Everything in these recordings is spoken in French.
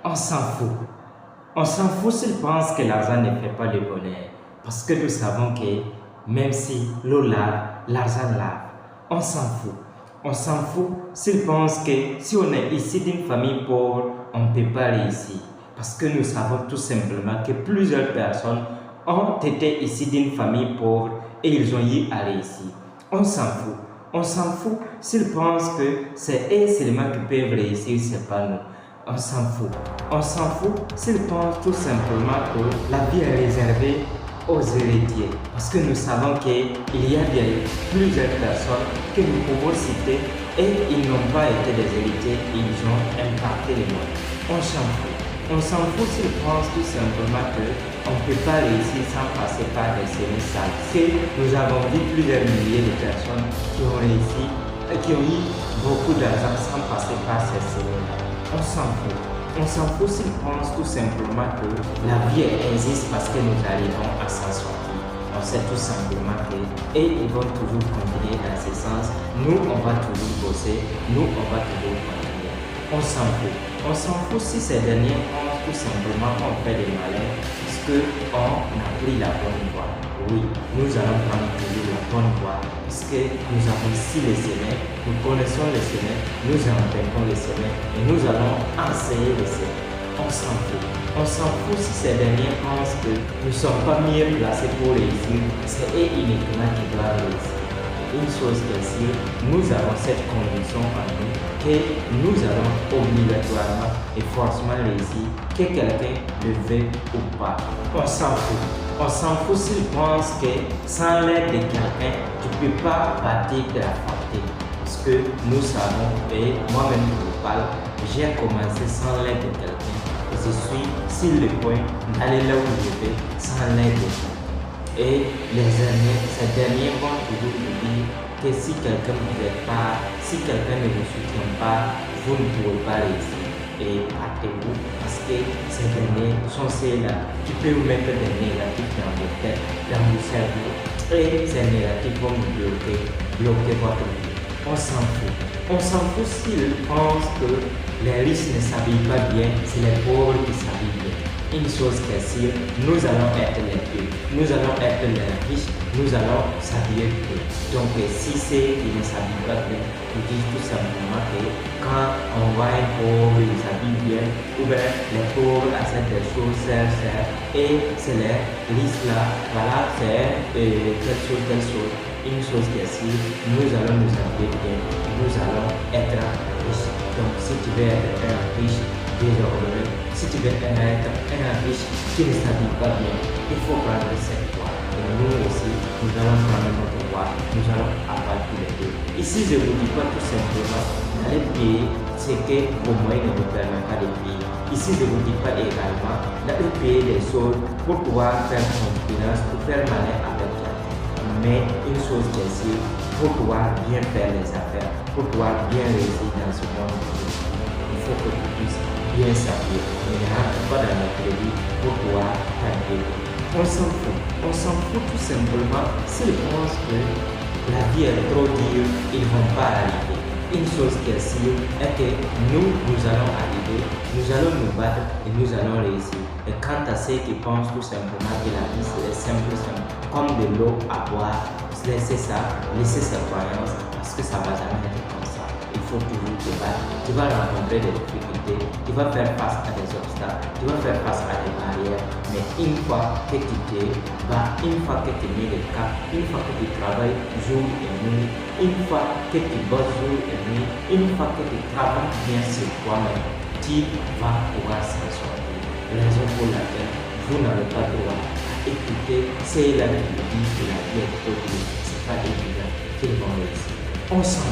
On s'en fout. On s'en fout s'ils pensent que l'argent ne fait pas le bonheur. Parce que nous savons que même si l'eau lave, l'argent lave. On s'en fout. On s'en fout s'ils pensent que si on est ici d'une famille pauvre, on ne peut pas réussir. Parce que nous savons tout simplement que plusieurs personnes ont été ici d'une famille pauvre et ils ont eu à réussir. On s'en fout. On s'en fout s'ils pensent que c'est eux seulement qui peuvent réussir, c'est pas nous. On s'en fout. On s'en fout s'ils pensent tout simplement que la vie est réservée aux héritiers. Parce que nous savons qu'il y a plusieurs personnes que nous pouvons citer et ils n'ont pas été des héritiers, ils ont impacté le monde. On s'en fout. On s'en fout s'ils pensent tout simplement qu'on ne peut pas réussir sans passer par des séries sales. Que nous avons vu plusieurs milliers de personnes qui ont réussi et qui ont eu beaucoup d'argent sans passer par ces séries-là. On s'en fout. On s'en fout s'ils pensent tout simplement que la vie existe parce que nous arrivons à s'en sortir. On sait tout simplement que, et ils vont toujours continuer dans ce sens, nous on va toujours bosser, nous on va toujours continuer. On s'en fout. On s'en fout si ces derniers pensent tout simplement qu'on fait des malins parce qu'on a pris la bonne voie. Oui, nous allons prendre toujours la bonne voie parce que nous avons ici les semins, nous connaissons les semins, nous empruntons les semins et nous allons enseigner les semins. On s'en fout. On s'en fout si ces derniers pensent que nous ne sommes pas mieux placés pour réussir, c'est eux uniquement qui doivent réussir. Une chose est sûre, nous avons cette conviction en nous que nous allons obligatoirement et forcément réussir, que quelqu'un le veuille ou pas. On s'en fout. On s'en fout s'ils pensent que sans l'aide de quelqu'un, tu ne peux pas partir de la fortune. Parce que nous savons, et moi-même je vous parle, j'ai commencé sans l'aide de quelqu'un. Et je suis sur le point d'aller là où je vais sans l'aide de quelqu'un. Et ces derniers vont toujours vous dire que si quelqu'un ne vous aide pas, si quelqu'un ne vous soutient pas, vous ne pourrez pas réussir. Et partez-vous parce que ces derniers sont ceux-là qui peuvent vous mettre des négatifs dans vos têtes, dans vos cerveaux. Et ces négatifs vont vous bloquer votre vie. On s'en fout. On s'en fout s'ils pensent que les riches ne s'habillent pas bien, c'est les pauvres qui s'habillent bien. Une chose qui est sûre, nous allons être les deux, nous allons être les riches, nous allons s'habiller bien. Donc si c'est qui ne s'habillent pas bien, nous disons tout simplement que quand on voit un pauvre, il s'habille bien, ou bien les pauvres achètent des choses chères, et c'est les riches là, voilà, c'est quelque chose. Une chose qui est sûre, nous allons nous habiller bien, nous allons être riches. Donc si tu veux être un riche, désormais, si tu veux être un riche qui ne s'habille pas bien, il faut prendre cette voie. Et nous aussi, nous allons prendre notre voie, nous allons apprendre les deux. Ici, je ne vous dis pas tout simplement d'aller payer ce que vos moyens ne vous permettent pas de payer. Ici, je ne vous dis pas également d'aller payer des choses pour pouvoir faire concurrence, pour faire malin avec la. Mais une chose qui est sûre, pour pouvoir bien faire les affaires, pour pouvoir bien réussir dans ce monde, il faut que tu puisses bien s'habiller. Il ne rentre pas dans notre vie pour pouvoir t'habiller. On s'en fout tout simplement s'ils pensent que la vie est trop dure, ils ne vont pas arriver. Une chose qui est sûre est que nous allons arriver, nous allons nous battre et nous allons réussir. Et quant à ceux qui pensent tout simplement que la vie c'est simple, comme de l'eau à boire, laissez ça, laissez ces croyances parce que ça ne va jamais être comme ça. Il faut toujours te battre, tu vas rencontrer des difficultés, tu vas faire face à des obstacles, tu vas faire face à des barrières, mais une fois que tu te bats, une fois que tu mets le cap, une fois que tu travailles jour et nuit, une fois que tu bosses jour et nuit, une fois que tu travailles bien sur toi-même, tu vas pouvoir s'en sortir. Raison pour laquelle vous n'avez pas droit à écouter ceux-là qui vous disent que la vie est trop dure, c'est pas évident qu'ils vont réussir. On s'en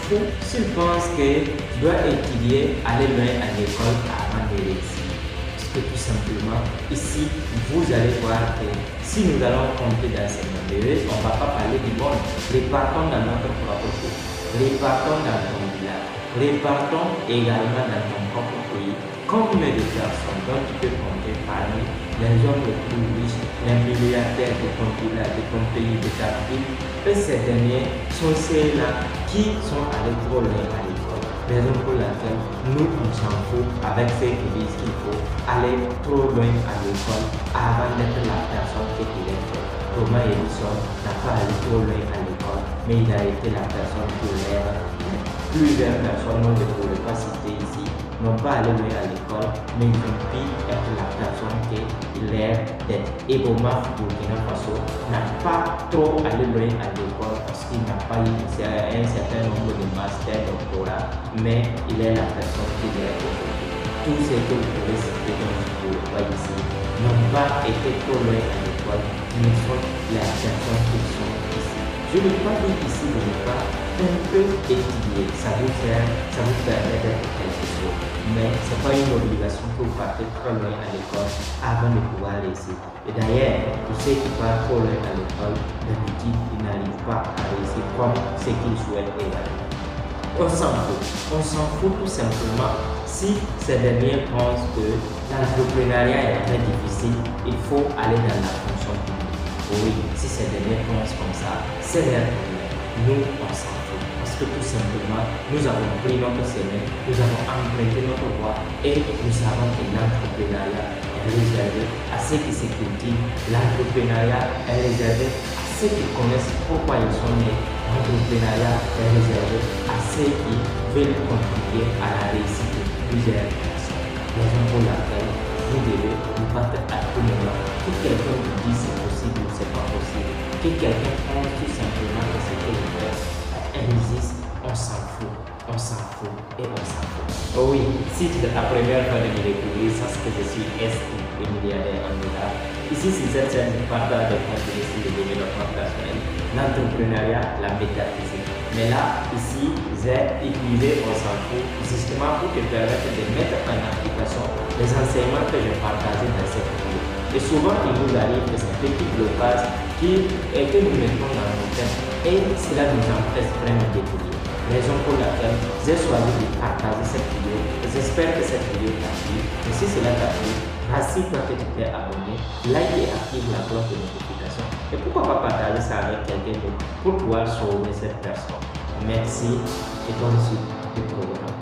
fout s'ils pensent que tu dois étudier, aller loin à l'école avant de réussir. Parce que tout simplement, ici, vous allez voir que si nous allons compter dans ces numéros, on ne va pas parler du monde. Répartons dans notre propre pays, répartons dans ton village, répartons également dans ton propre pays. Combien de personnes dont tu peux compter parmi les hommes les plus riches, les milliardaires de ton village, de ton pays, de ta ville, et ces derniers sont ceux-là qui sont allés trop loin à l'école. raison pour laquelle nous, on s'en fout avec ceux qui disent qu'il faut aller trop loin à l'école avant d'être la personne qui est. Thomas Edison n'a pas allé trop loin à l'école, mais il a été la personne qui lève. Plusieurs personnes, on ne pourrait pas citer ici, n'ont pas allé loin à l'école, mais ils ont pu être la personne qui lève d'être. Eboma Burkina Faso n'a pas trop allé loin à l'école parce qu'il n'a pas eu un certain nombre de masters, doctorats, mais il est la personne qui lève aujourd'hui. Tous ceux que vous pouvez citer dans ce pas ici n'ont pas été trop loin à l'école, mais sont les personnes qui sont ici. Je ne veux pas dire ici de ne pas un peu étudier, ça vous permet d'être quelque chose, mais ce n'est pas une obligation que vous partez trop loin à l'école avant de pouvoir réussir. Et d'ailleurs, tous ceux qui partent trop loin à l'école, d'habitude, ils n'arrivent pas à réussir comme ce qu'ils souhaitent également. On s'en fout tout simplement si ces derniers pensent que l'entrepreneuriat est très difficile, il faut aller dans la fonction publique. Oui, si ces derniers pensent comme ça, c'est leur problème. Nous, on s'en fout. Parce que tout simplement, nous avons pris notre chemin, nous avons emprunté notre voie et nous savons que l'entrepreneuriat est réservé à ceux qui se cultivent. L'entrepreneuriat est réservé à ceux qui connaissent pourquoi ils sont nés. L'entrepreneuriat est réservé à ceux qui veulent contribuer à la réussite de plusieurs personnes. Raison pour laquelle vous devez vous battre à tout moment. Que quelqu'un vous dise c'est possible ou c'est pas possible. Que quelqu'un pense tout simplement que c'est que le fait existe, on s'en fout et on s'en fout. Oh oui, si c'est la première fois de me découvrir, sache que je suis un milliardaire en dollars. Ici, c'est cette chaîne qui partage des contenus sur le développement personnel, l'entrepreneuriat, la métaphysique. Mais là, ici, j'ai utilisé on s'en fout justement pour te permettre de mettre en application les enseignements que j'ai partagés dans cette vidéo. Et souvent, il nous arrive que ces petits blocages que nous mettons dans nos têtes et cela nous empêche vraiment d'évoluer. Raison pour laquelle j'ai choisi de partager cette vidéo. J'espère que cette vidéo t'a plu. Et si cela t'a plu, rassure-toi que tu t'es abonné, like et active la cloche de notification. Et pourquoi pas partager ça avec quelqu'un d'autre pour pouvoir sauver cette personne. Merci et bonne suite du programme.